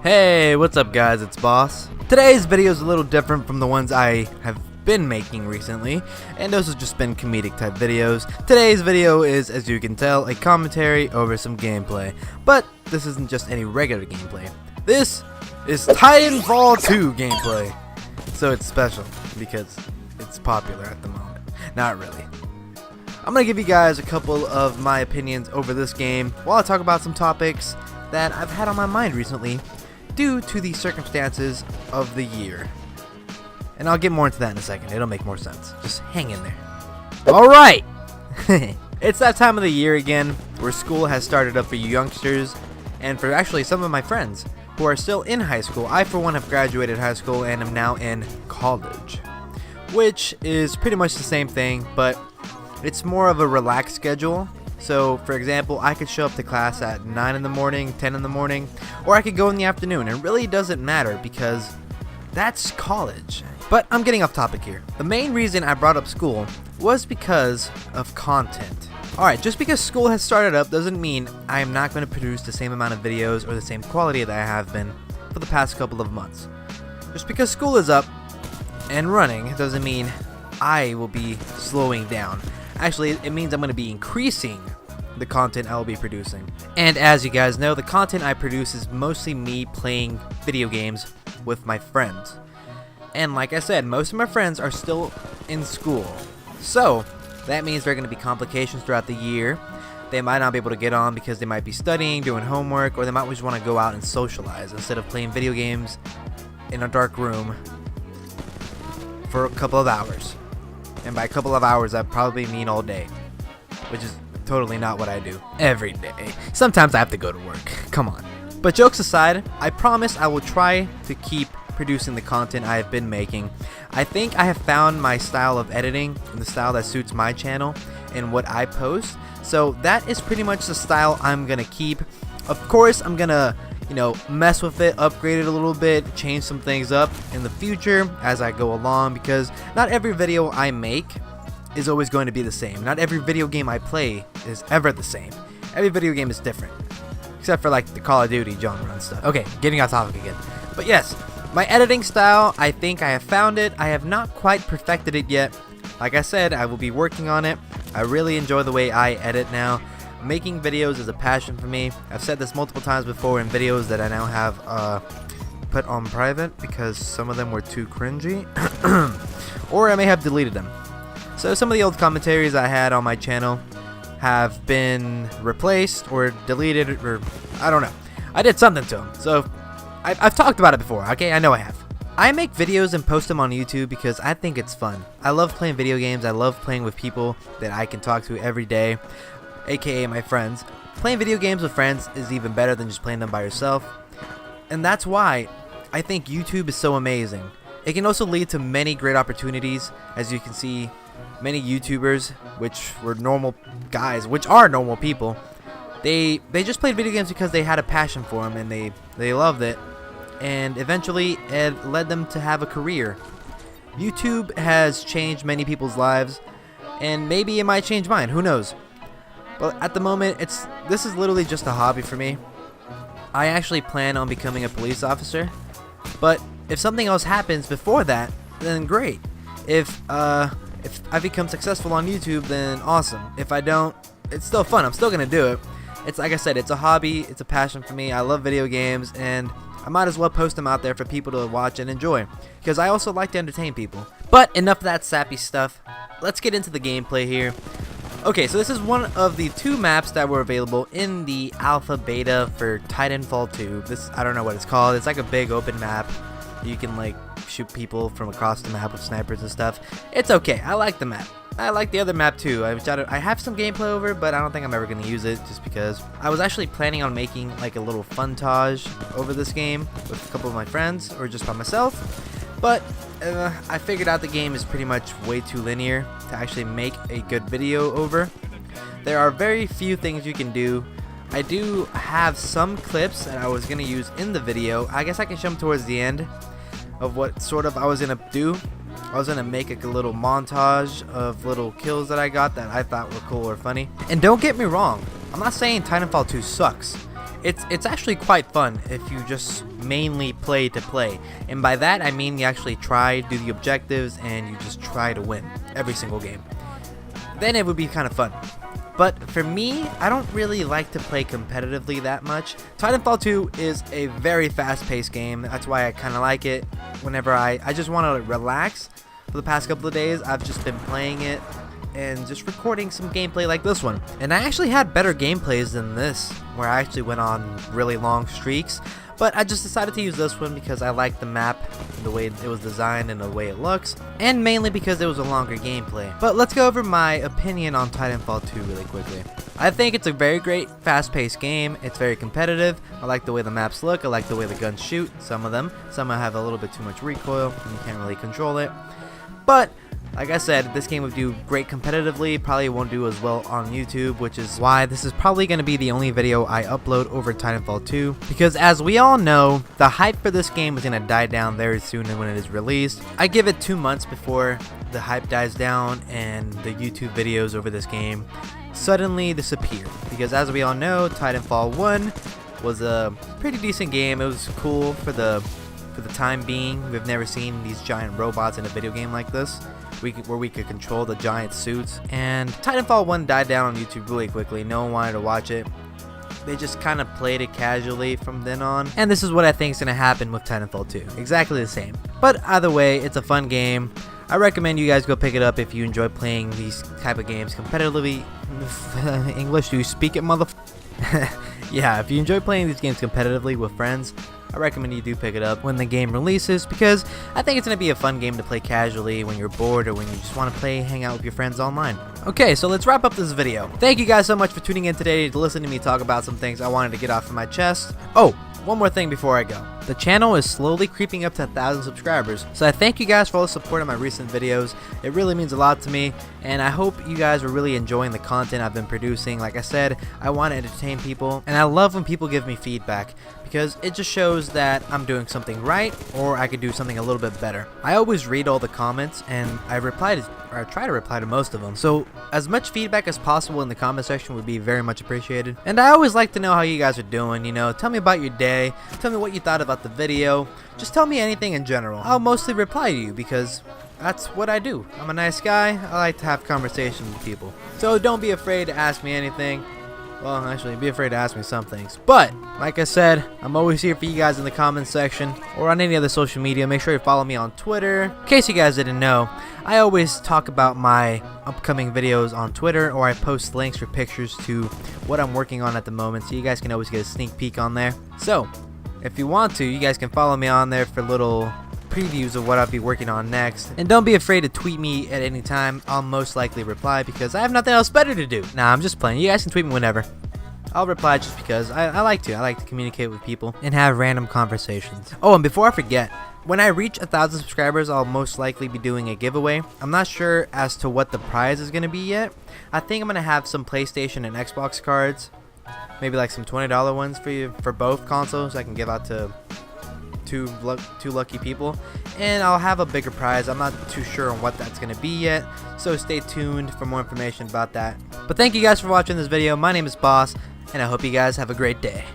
Hey, what's up guys, it's Boss. Today's video is a little different from the ones I have been making recently, and those have just been comedic type videos. Today's video is, as you can tell, a commentary over some gameplay. But this isn't just any regular gameplay. This is Titanfall 2 gameplay. So it's special because it's popular at the moment. Not really. I'm gonna give you guys a couple of my opinions over this game while I talk about some topics that I've had on my mind recently due to the circumstances of the year. And I'll get more into that in a second. It'll make more sense. Just hang in there. Alright! It's that time of the year again where school has started up for you youngsters and for actually some of my friends who are still in high school. I for one have graduated high school and am now in college, which is pretty much the same thing, but it's more of a relaxed schedule. So, for example, I could show up to class at 9 in the morning, 10 in the morning, or I could go in the afternoon. It really doesn't matter because that's college. But I'm getting off topic here. The main reason I brought up school was because of content. Alright, just because school has started up doesn't mean I am not going to produce the same amount of videos or the same quality that I have been for the past couple of months. Just because school is up and running doesn't mean I will be slowing down. Actually, it means I'm going to be increasing the content I will be producing. And as you guys know, the content I produce is mostly me playing video games with my friends. And like I said, most of my friends are still in school. So, that means there are going to be complications throughout the year. They might not be able to get on because they might be studying, doing homework, or they might just want to go out and socialize instead of playing video games in a dark room for a couple of hours. And by a couple of hours, that probably mean all day, which is totally not what I do every day. Sometimes I have to go to work. Come on. But jokes aside, I promise I will try to keep producing the content I have been making. I think I have found my style of editing and the style that suits my channel and what I post. So that is pretty much the style I'm gonna keep. Of course, I'm gonna mess with it, upgrade it a little bit, change some things up in the future as I go along, because not every video I make is always going to be the same. Not every video game I play is ever the same. Every video game is different, except for like the Call of Duty genre and stuff. Okay, getting off topic again. But yes, my editing style, I think I have found it. I have not quite perfected it yet. Like I said, I will be working on it. I really enjoy the way I edit now. Making videos is a passion for me. I've said this multiple times before in videos that I now have put on private because some of them were too cringy, or I may have deleted them. So some of the old commentaries I had on my channel have been replaced or deleted, or I don't know. I did something to them. So I've talked about it before, okay? I know I have. I make videos and post them on YouTube because I think it's fun. I love playing video games. I love playing with people that I can talk to every day, aka my friends. Playing video games with friends is even better than just playing them by yourself. And that's why I think YouTube is so amazing. It can also lead to many great opportunities. As you can see, many YouTubers, which were normal guys, which are normal people, they just played video games because they had a passion for them and they loved it. And eventually it led them to have a career. YouTube has changed many people's lives, and maybe it might change mine, who knows. But at the moment, this is literally just a hobby for me. I actually plan on becoming a police officer, but if something else happens before that, then great. If I become successful on YouTube, then awesome. If I don't, it's still fun. I'm still gonna do it. It's like I said, it's a hobby, it's a passion for me. I love video games, and I might as well post them out there for people to watch and enjoy, because I also like to entertain people. But enough of that sappy stuff. Let's get into the gameplay here. Okay, so this is one of the 2 maps that were available in the alpha beta for Titanfall 2. This, I don't know what it's called. It's like a big open map. You can like shoot people from across the map with snipers and stuff. It's okay. I like the map. I like the other map too. I have some gameplay over, but I don't think I'm ever going to use it just because I was actually planning on making like a little funtage over this game with a couple of my friends or just by myself. But I figured out the game is pretty much way too linear to actually make a good video over. There are very few things you can do. I do have some clips that I was going to use in the video. I guess I can show them towards the end of what sort of I was going to do. I was going to make a little montage of little kills that I got that I thought were cool or funny. And don't get me wrong, I'm not saying Titanfall 2 sucks. It's actually quite fun if you just mainly play to play, and by that I mean you actually try, do the objectives, and you just try to win every single game. Then it would be kind of fun. But for me, I don't really like to play competitively that much. Titanfall 2 is a very fast-paced game. That's why I kind of like it. Whenever I just want to relax for the past couple of days, I've just been playing it and just recording some gameplay like this one. And I actually had better gameplays than this, where I actually went on really long streaks. But I just decided to use this one because I like the map, the way it was designed and the way it looks, and mainly because it was a longer gameplay. But let's go over my opinion on Titanfall 2 really quickly. I think it's a very great fast-paced game. It's very competitive. I like the way the maps look. I like the way the guns shoot, some of them. Some have a little bit too much recoil and you can't really control it. But like I said, this game would do great competitively, probably won't do as well on YouTube, which is why this is probably going to be the only video I upload over Titanfall 2, because as we all know, the hype for this game is going to die down very soon when it is released. I give it 2 months before the hype dies down and the YouTube videos over this game suddenly disappear, because as we all know, Titanfall 1 was a pretty decent game. It was cool for the time being. We've never seen these giant robots in a video game like this, where we could control the giant suits. And Titanfall 1 died down on YouTube really quickly. No one wanted to watch it. They just kind of played it casually from then on. And this is what I think is going to happen with Titanfall 2. Exactly the same. But either way, it's a fun game. I recommend you guys go pick it up if you enjoy playing these type of games competitively. English, do you speak it, Yeah, if you enjoy playing these games competitively with friends, I recommend you do pick it up when the game releases, because I think it's going to be a fun game to play casually when you're bored or when you just want to hang out with your friends online. Okay, so let's wrap up this video. Thank you guys so much for tuning in today to listen to me talk about some things I wanted to get off of my chest. Oh, one more thing before I go. The channel is slowly creeping up to 1,000 subscribers, so I thank you guys for all the support on my recent videos. It really means a lot to me, and I hope you guys are really enjoying the content I've been producing. Like I said, I want to entertain people, and I love when people give me feedback, because it just shows that I'm doing something right, or I could do something a little bit better. I always read all the comments, and I try to reply to most of them, so as much feedback as possible in the comment section would be very much appreciated. And I always like to know how you guys are doing, you know, tell me about your day, tell me what you thought about the video, just tell me anything in general. I'll mostly reply to you because that's what I do. I'm a nice guy, I like to have conversations with people. So don't be afraid to ask me anything. Well, actually, be afraid to ask me some things. But, like I said, I'm always here for you guys in the comments section or on any other social media. Make sure you follow me on Twitter. In case you guys didn't know, I always talk about my upcoming videos on Twitter, or I post links or pictures to what I'm working on at the moment, so you guys can always get a sneak peek on there. So, if you want to, you guys can follow me on there for little previews of what I'll be working on next. And don't be afraid to tweet me at any time. I'll most likely reply because I have nothing else better to do. Nah, I'm just playing. You guys can tweet me whenever. I'll reply just because I like to. I like to communicate with people and have random conversations. Oh, and before I forget, when I reach 1,000 subscribers, I'll most likely be doing a giveaway. I'm not sure as to what the prize is going to be yet. I think I'm going to have some PlayStation and Xbox cards. Maybe like some $20 ones for both consoles I can give out to two lucky people, and I'll have a bigger prize. I'm not too sure on what that's going to be yet, so stay tuned for more information about that. But thank you guys for watching this video. My name is Boss, and I hope you guys have a great day.